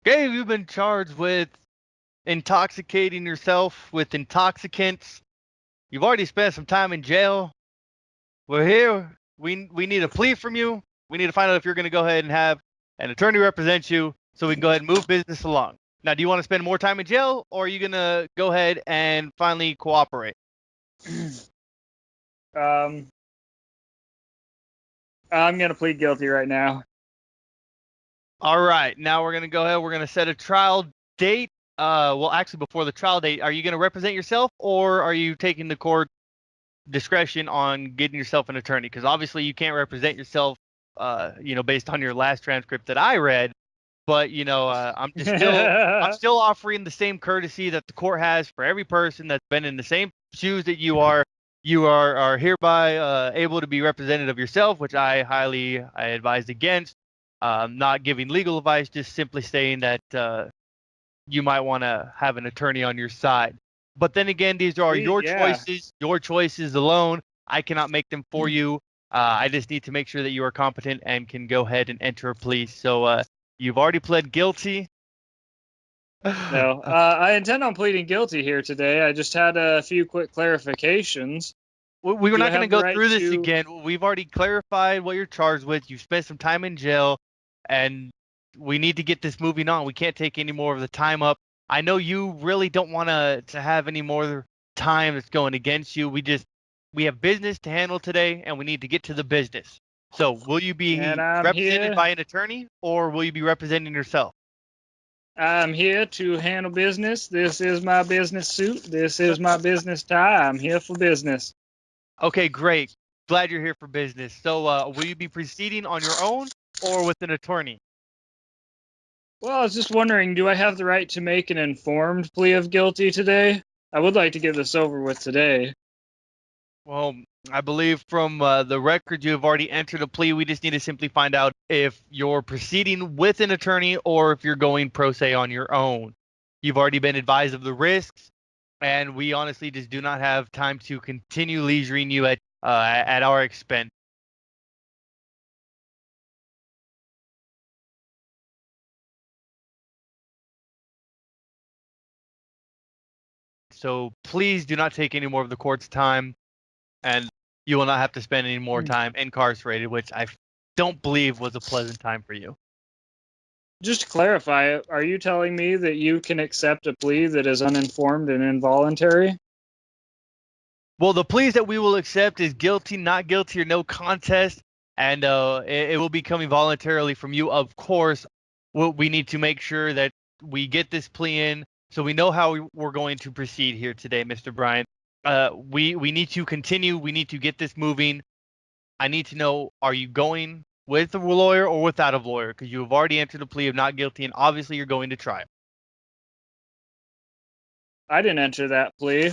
Gabe, you've been charged with intoxicating yourself with intoxicants. You've already spent some time in jail. We're here. We need a plea from you. We need to find out if you're going to go ahead and have an attorney represent you so we can go ahead and move business along. Now, do you want to spend more time in jail, or are you going to go ahead and finally cooperate? I'm gonna plead guilty right now. All right. Now we're going to go ahead. We're going to set a trial date. Well, actually, before the trial date, are you going to represent yourself, or are you taking the court discretion on getting yourself an attorney? Because obviously you can't represent yourself, based on your last transcript that I read. But I'm still offering the same courtesy that the court has for every person that's been in the same shoes that you are. You are hereby able to be representative of yourself, which I advise against. Not giving legal advice, just simply saying that you might want to have an attorney on your side. But then again, these are your choices alone. I cannot make them for you. I just need to make sure that you are competent and can go ahead and enter a plea. So you've already pled guilty. No, I intend on pleading guilty here today. I just had a few quick clarifications. We were not going to go through this again. We've already clarified what you're charged with. You've spent some time in jail, and we need to get this moving on. We can't take any more of the time up. I know you really don't want to have any more time that's going against you. We have business to handle today, and we need to get to the business. So will you be represented by an attorney, or will you be representing yourself? I'm here to handle business. This is my business suit. This is my business tie. I'm here for business. Okay, great. Glad you're here for business. So will you be proceeding on your own or with an attorney? Well, I was just wondering, do I have the right to make an informed plea of guilty today? I would like to get this over with today. Well, I believe from the record you have already entered a plea. We just need to simply find out if you're proceeding with an attorney or if you're going pro se on your own. You've already been advised of the risks, and we honestly just do not have time to continue leisuring you at our expense. So please do not take any more of the court's time, and you will not have to spend any more time incarcerated, which I don't believe was a pleasant time for you. Just to clarify, are you telling me that you can accept a plea that is uninformed and involuntary? Well, the pleas that we will accept is guilty, not guilty, or no contest, and it will be coming voluntarily from you. Of course, we need to make sure that we get this plea in so we know how we're going to proceed here today, Mr. Bryant. We need to continue. We need to get this moving. I need to know, are you going with a lawyer or without a lawyer? Because you have already entered a plea of not guilty, and obviously you're going to trial. I didn't enter that plea,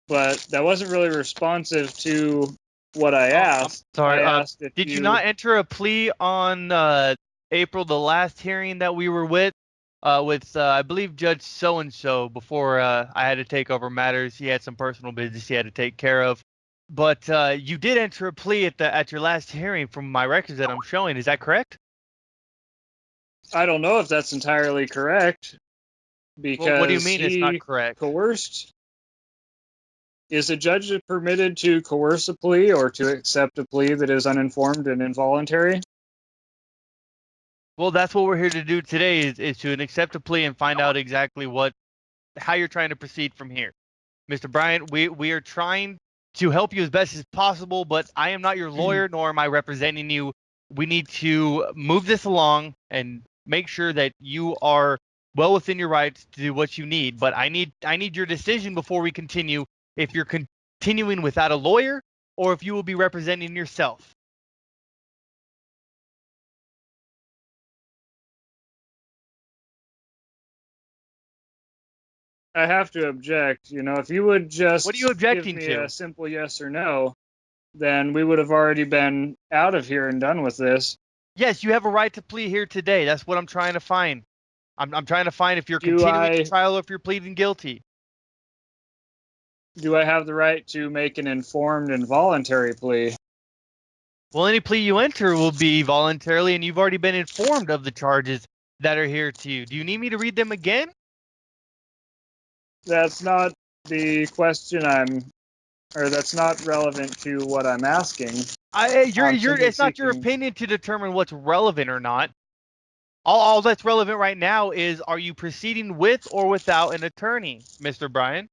but that wasn't really responsive to what I asked. Sorry. I asked did you not enter a plea on April, the last hearing that we were with I believe Judge so-and-so before I had to take over matters? He had some personal business he had to take care of. But you did enter a plea at your last hearing from my records that I'm showing. Is that correct? I don't know if that's entirely correct. Because what do you mean it's not correct? Coerced? Is a judge permitted to coerce a plea or to accept a plea that is uninformed and involuntary? Well, that's what we're here to do today is to accept a plea and find out exactly how you're trying to proceed from here. Mr. Bryant, we are trying to help you as best as possible, but I am not your lawyer, nor am I representing you. We need to move this along and make sure that you are well within your rights to do what you need. But I need your decision before we continue, if you're continuing without a lawyer or if you will be representing yourself. I have to object. If you would just what are you objecting give me to? A simple yes or no, then we would have already been out of here and done with this. Yes, you have a right to plea here today. That's what I'm trying to find. I'm trying to find if you're continuing the trial or if you're pleading guilty. Do I have the right to make an informed and voluntary plea? Well, any plea you enter will be voluntarily, and you've already been informed of the charges that are here to you. Do you need me to read them again? That's not the question that's not relevant to what I'm asking. It's not your seeking- opinion to determine what's relevant or not. All that's relevant right now is, are you proceeding with or without an attorney, Mr. Bryan?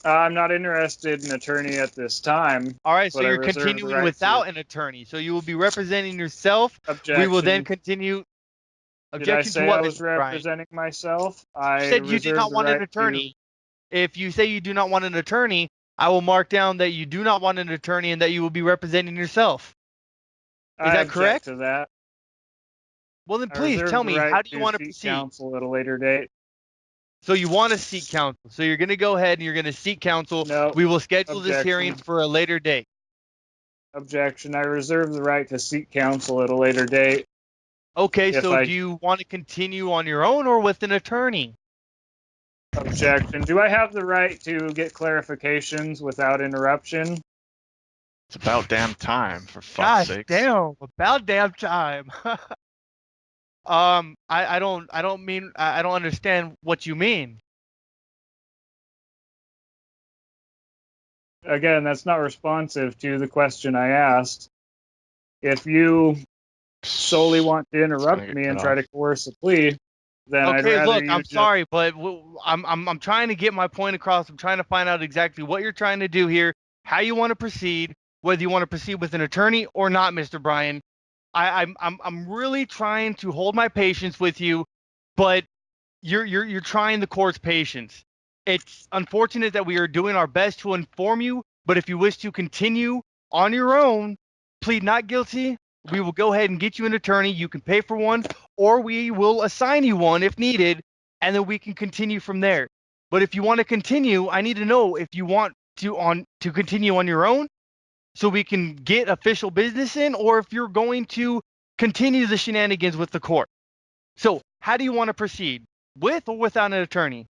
I'm not interested in an attorney at this time. All right, so but I you're reserve the continuing right without to an attorney. So you will be representing yourself. objection. We will then continue. Did I Objection to say what, I was Mr. Bryan? representing myself? You I said you do reserve not the want an right attorney. If you say you do not want an attorney, I will mark down that you do not want an attorney and that you will be representing yourself. Is I that object correct? to that. Well, then I please reserve tell the me, right how do you to want to seek proceed? counsel at a later date. So you want to seek counsel. So you're going to go ahead and you're going to seek counsel. No. We will schedule this Objection. hearing for a later date. Objection. I reserve the right to seek counsel at a later date. Okay, If so I- do you want to continue on your own or with an attorney? Objection. Do I have the right to get clarifications without interruption? It's about damn time, for fuck's Gosh sakes. damn, about damn time. I don't understand what you mean. Again, that's not responsive to the question I asked. If you solely want to interrupt me and try to coerce a plea, then I'd Okay, rather look, you I'm just... sorry, but I'm trying to get my point across. I'm trying to find out exactly what you're trying to do here, how you want to proceed, whether you want to proceed with an attorney or not, Mr. Bryan. I'm really trying to hold my patience with you, but you're trying the court's patience. It's unfortunate that we are doing our best to inform you, but if you wish to continue on your own, plead not guilty, we will go ahead and get you an attorney. You can pay for one, or we will assign you one if needed, and then we can continue from there. But if you want to continue, I need to know if you want to continue on your own so we can get official business in, or if you're going to continue the shenanigans with the court. So, how do you want to proceed? With or without an attorney?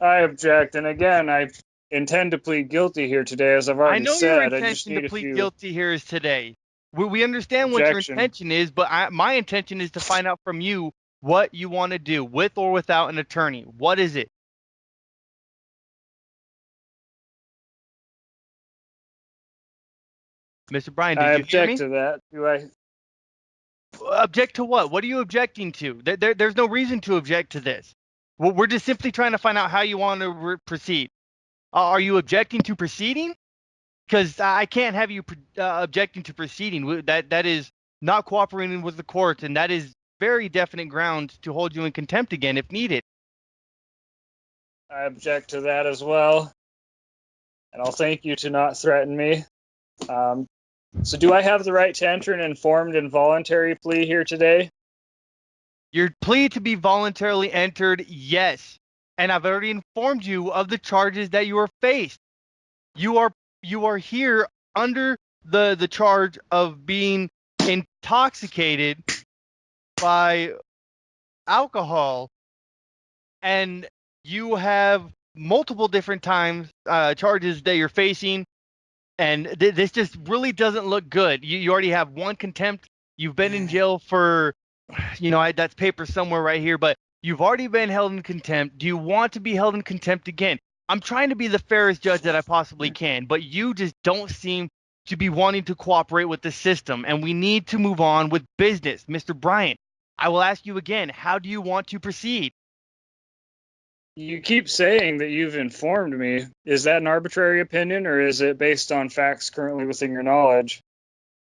I object, and again, I intend to plead guilty here today, as I've already I know said. your I just intention need to a plead few... guilty here is today. We understand what your Objection. intention is, but my intention is to find out from you what you want to do, with or without an attorney. What is it? Mr. Bryan, I did you hear object me? to that. Do I... Object to what? What are you objecting to? There's no reason to object to this. We're just simply trying to find out how you want to proceed. Are you objecting to proceeding? Because I can't have you objecting to proceeding. That is not cooperating with the court, and that is very definite ground to hold you in contempt again if needed. I object to that as well. And I'll thank you to not threaten me. So do I have the right to enter an informed and voluntary plea here today? Your plea to be voluntarily entered, yes. And I've already informed you of the charges that you are faced. You are here under the charge of being intoxicated by alcohol, and you have multiple different times charges that you're facing, and this just really doesn't look good. You already have one contempt. You've been in jail for, that's paper somewhere right here, but you've already been held in contempt. Do you want to be held in contempt again? I'm trying to be the fairest judge that I possibly can, but you just don't seem to be wanting to cooperate with the system, and we need to move on with business. Mr. Bryant, I will ask you again, how do you want to proceed? You keep saying that you've informed me. Is that an arbitrary opinion, or is it based on facts currently within your knowledge?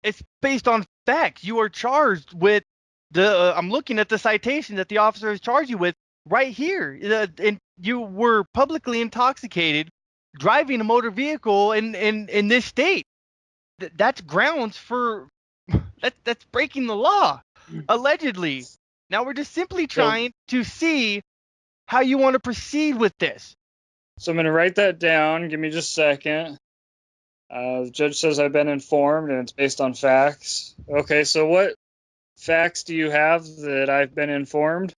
It's based on facts. You are charged with I'm looking at the citation that the officer has charged you with right here. And you were publicly intoxicated driving a motor vehicle in this state. That's grounds for that's breaking the law, allegedly. Now we're just simply trying to see how you want to proceed with this. So I'm going to write that down. Give me just a second. The judge says I've been informed and it's based on facts. Okay, so what facts do you have that I've been informed?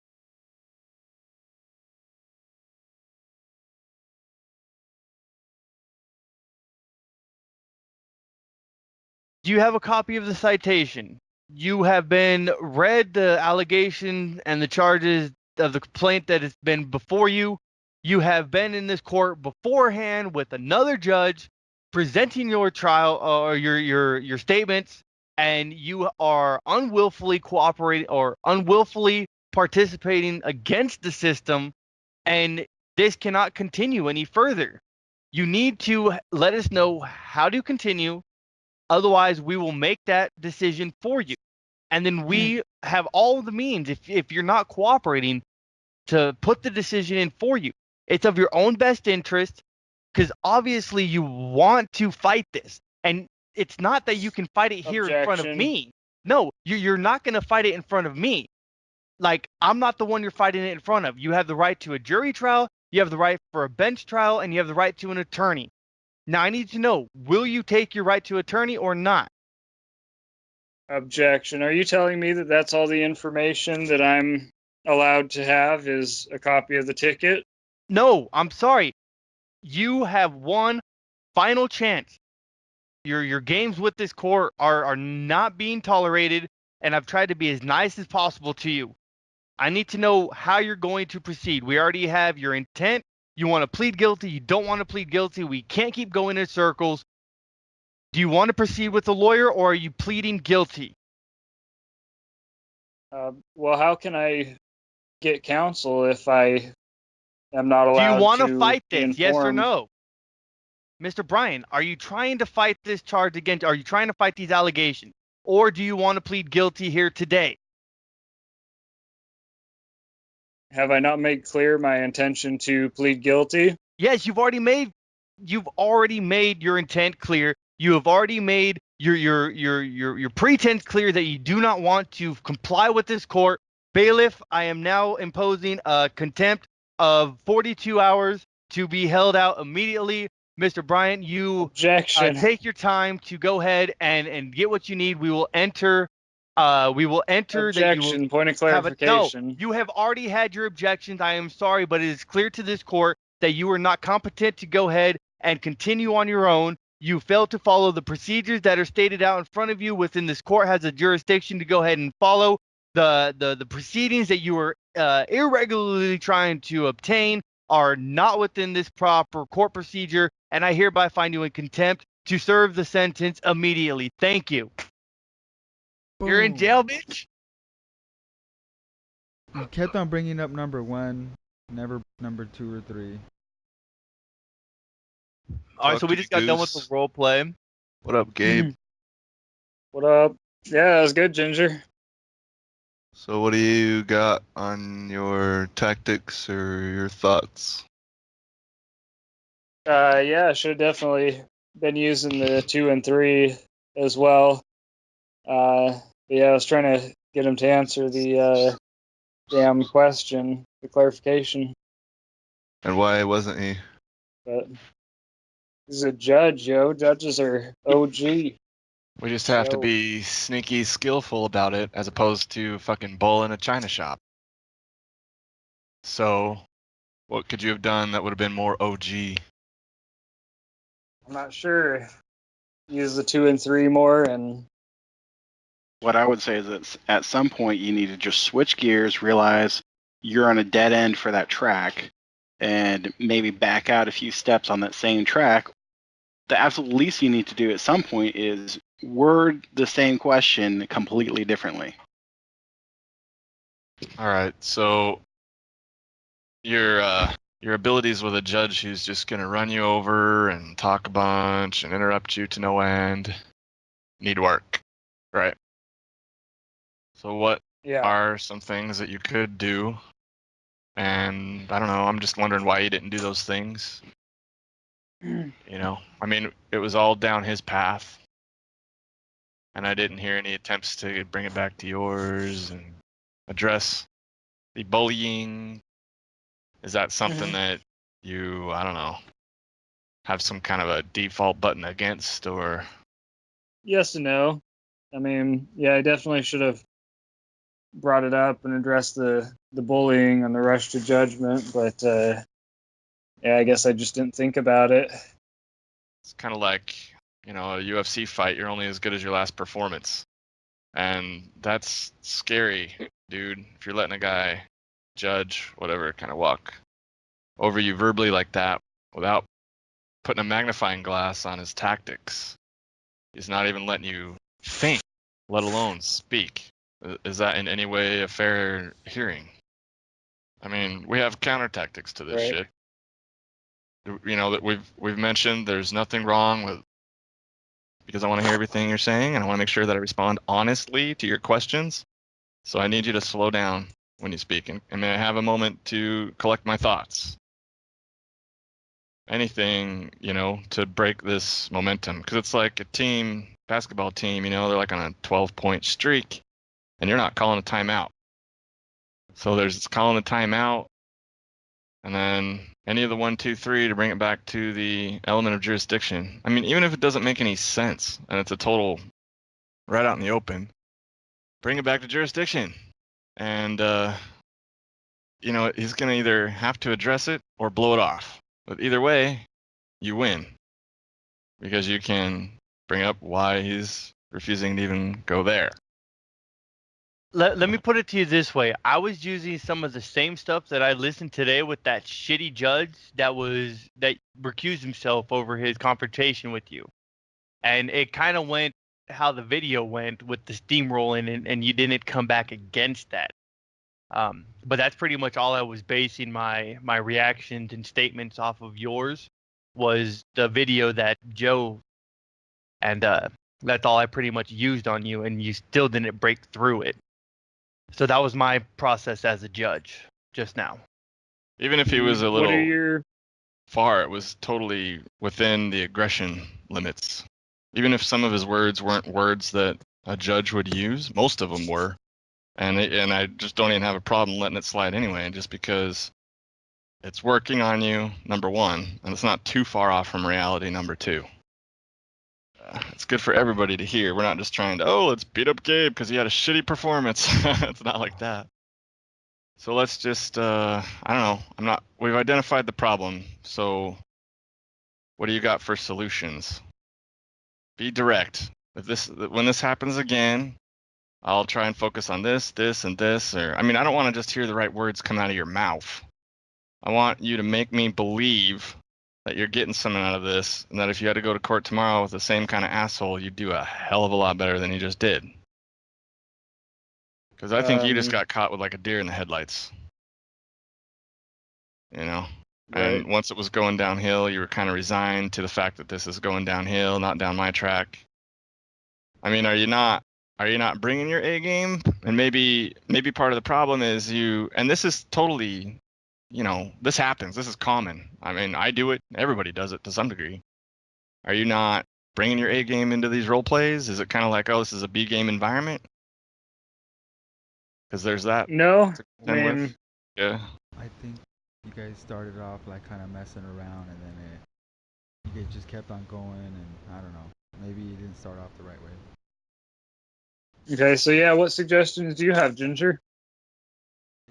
Do you have a copy of the citation? you have been read the allegation and the charges of the complaint that has been before you. You have been in this court beforehand with another judge presenting your trial or your statements, and you are unwillfully cooperating or unwillfully participating against the system, and this cannot continue any further. You need to let us know how to continue. Otherwise, we will make that decision for you. And then we have all the means, if you're not cooperating, to put the decision in for you. It's of your own best interest because obviously you want to fight this. And it's not that you can fight it here in front of Objection. me. No, you're not going to fight it in front of me. Like, I'm not the one you're fighting it in front of. You have the right to a jury trial, you have the right for a bench trial, and you have the right to an attorney. Now, I need to know, will you take your right to attorney or not? Objection. Are you telling me that that's all the information that I'm allowed to have is a copy of the ticket? No, I'm sorry. You have one final chance. Your games with this court are not being tolerated, and I've tried to be as nice as possible to you. I need to know how you're going to proceed. We already have your intent. You want to plead guilty. You don't want to plead guilty. We can't keep going in circles. Do you want to proceed with a lawyer, or are you pleading guilty? Well, how can I get counsel if I am not Do you allowed want to to fight be this? Yes or informed? no? Mr. Bryan, are you trying to fight this charge against, are you trying to fight these allegations? Or do you want to plead guilty here today? Have I not made clear my intention to plead guilty? Yes, you've already made your intent clear. You have already made your pretense clear that you do not want to comply with this court. Bailiff, I am now imposing a contempt of 42 hours to be held out immediately. Mr. Bryant, you Objection. take your time to go ahead and get what you need. We will enter that you will Objection. Point of have a no. clarification. You have already had your objections. I am sorry, but it is clear to this court that you are not competent to go ahead and continue on your own. You failed to follow the procedures that are stated out in front of you within this court has a jurisdiction to go ahead and follow the proceedings that you were irregularly trying to obtain are not within this proper court procedure, and I hereby find you in contempt to serve the sentence immediately. Thank you. You're in Boom. jail, bitch. You kept on bringing up number 1, never number 2 or 3. All right, Talk so to we me, just got done with the Goose. role play. What up, Gabe? What up? Yeah, that was good, Ginger. So what do you got on your tactics or your thoughts? Yeah, I should have definitely been using the 2 and 3 as well. Yeah, I was trying to get him to answer the damn question, the clarification. And why wasn't he? But he's a judge, yo. Judges are OG. We just have to Yo. be sneaky skillful about it as opposed to fucking bull in a china shop. So, what could you have done that would have been more OG? I'm not sure. Use the 2 and 3 more, and What I would say is that at some point you need to just switch gears, realize you're on a dead end for that track, and maybe back out a few steps on that same track. The absolute least you need to do at some point is word the same question completely differently. All right, so your abilities with a judge who's just gonna run you over and talk a bunch and interrupt you to no end need work, right? So what yeah. are some things that you could do? And I don't know, I'm just wondering why you didn't do those things. You know, I mean, it was all down his path, and I didn't hear any attempts to bring it back to yours and address the bullying. Is that something that you, I don't know, have some kind of a default button against, or? Yes and no. I mean, yeah, I definitely should have brought it up and addressed the bullying and the rush to judgment, but yeah, I guess I just didn't think about it. It's kind of like, you know, a UFC fight. You're only as good as your last performance. And that's scary, dude. If you're letting a guy, judge, whatever, kind of walk over you verbally like that without putting a magnifying glass on his tactics. He's not even letting you think, let alone speak. Is that in any way a fair hearing? I mean, we have counter tactics to this shit. You know, that we've mentioned there's nothing wrong with, because I want to hear everything you're saying and I want to make sure that I respond honestly to your questions. So I need you to slow down when you speak and may I have a moment to collect my thoughts. Anything, you know, to break this momentum, because it's like a basketball team, you know, they're like on a 12-point streak and you're not calling a timeout. So there's calling a timeout and then any of the 1, 2, 3 to bring it back to the element of jurisdiction. I mean, even if it doesn't make any sense and it's a total right out in the open, bring it back to jurisdiction. And, you know, he's going to either have to address it or blow it off. But either way, you win. Because you can bring up why he's refusing to even go there. Let me put it to you this way. I was using some of the same stuff that I listened today with that shitty judge that recused himself over his confrontation with you. And it kind of went how the video went with the steamrolling, and you didn't come back against that. But that's pretty much all I was basing my reactions and statements off of. Yours was the video that Joe, and that's all I pretty much used on you, and you still didn't break through it. So that was my process as a judge just now. Even if he was a little far, it was totally within the aggression limits. Even if some of his words weren't words that a judge would use, most of them were. And I just don't even have a problem letting it slide anyway, just because it's working on you, number one, and it's not too far off from reality, number two. It's good for everybody to hear. We're not just trying to, let's beat up Gabe because he had a shitty performance. It's not like that. So let's just, I don't know. We've identified the problem. So what do you got for solutions? Be direct. When this happens again, I'll try and focus on this, and this. Or, I don't want to just hear the right words come out of your mouth. I want you to make me believe that you're getting something out of this, and that if you had to go to court tomorrow with the same kind of asshole, you'd do a hell of a lot better than you just did. Because I think you just got caught with like a deer in the headlights. You know? Right. And once it was going downhill, you were kind of resigned to the fact that this is going downhill, not down my track. Are you not bringing your A game? And maybe part of the problem is and this is totally, this happens. This is common. I do it. Everybody does it to some degree. Are you not bringing your A game into these role plays? Is it kind of like, this is a B game environment? Because there's that. No. Yeah. I think you guys started off like kind of messing around, and then you guys just kept on going, and I don't know. Maybe you didn't start off the right way. Okay, so yeah, what suggestions do you have, Ginger?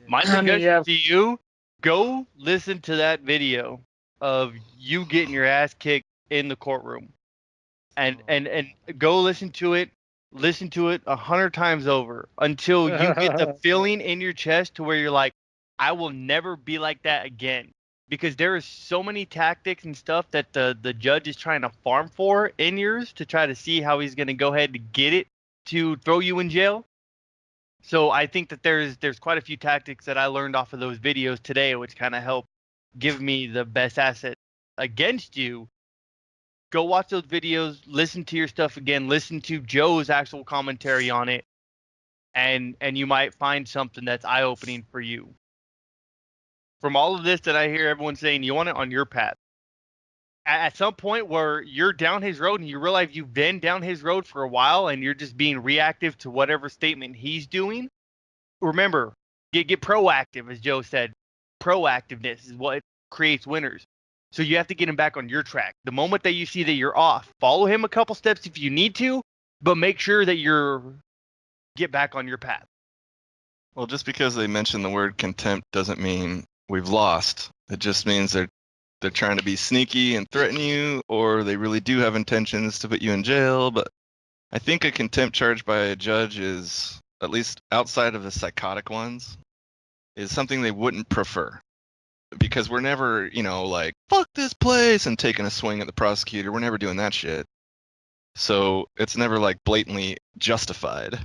My suggestion to you, go listen to that video of you getting your ass kicked in the courtroom. And go listen to it 100 times over until you get the feeling in your chest to where you're like, I will never be like that again. Because there is so many tactics and stuff that the judge is trying to farm for in yours to try to see how he's going to go ahead and get it to throw you in jail. So I think that there's quite a few tactics that I learned off of those videos today, which kind of help give me the best asset against you. Go watch those videos, listen to your stuff again, listen to Joe's actual commentary on it, and you might find something that's eye-opening for you. From all of this that I hear everyone saying, you want it on your path. At some point where you're down his road and you realize you've been down his road for a while and you're just being reactive to whatever statement he's doing, remember, get proactive, as Joe said. Proactiveness is what creates winners. So you have to get him back on your track. The moment that you see that you're off, follow him a couple steps if you need to, but make sure that get back on your path. Well, just because they mention the word contempt doesn't mean we've lost. It just means they're trying to be sneaky and threaten you, or they really do have intentions to put you in jail, but I think a contempt charge by a judge is, at least outside of the psychotic ones, is something they wouldn't prefer. Because we're never, like, fuck this place and taking a swing at the prosecutor. We're never doing that shit. So it's never, like, blatantly justified.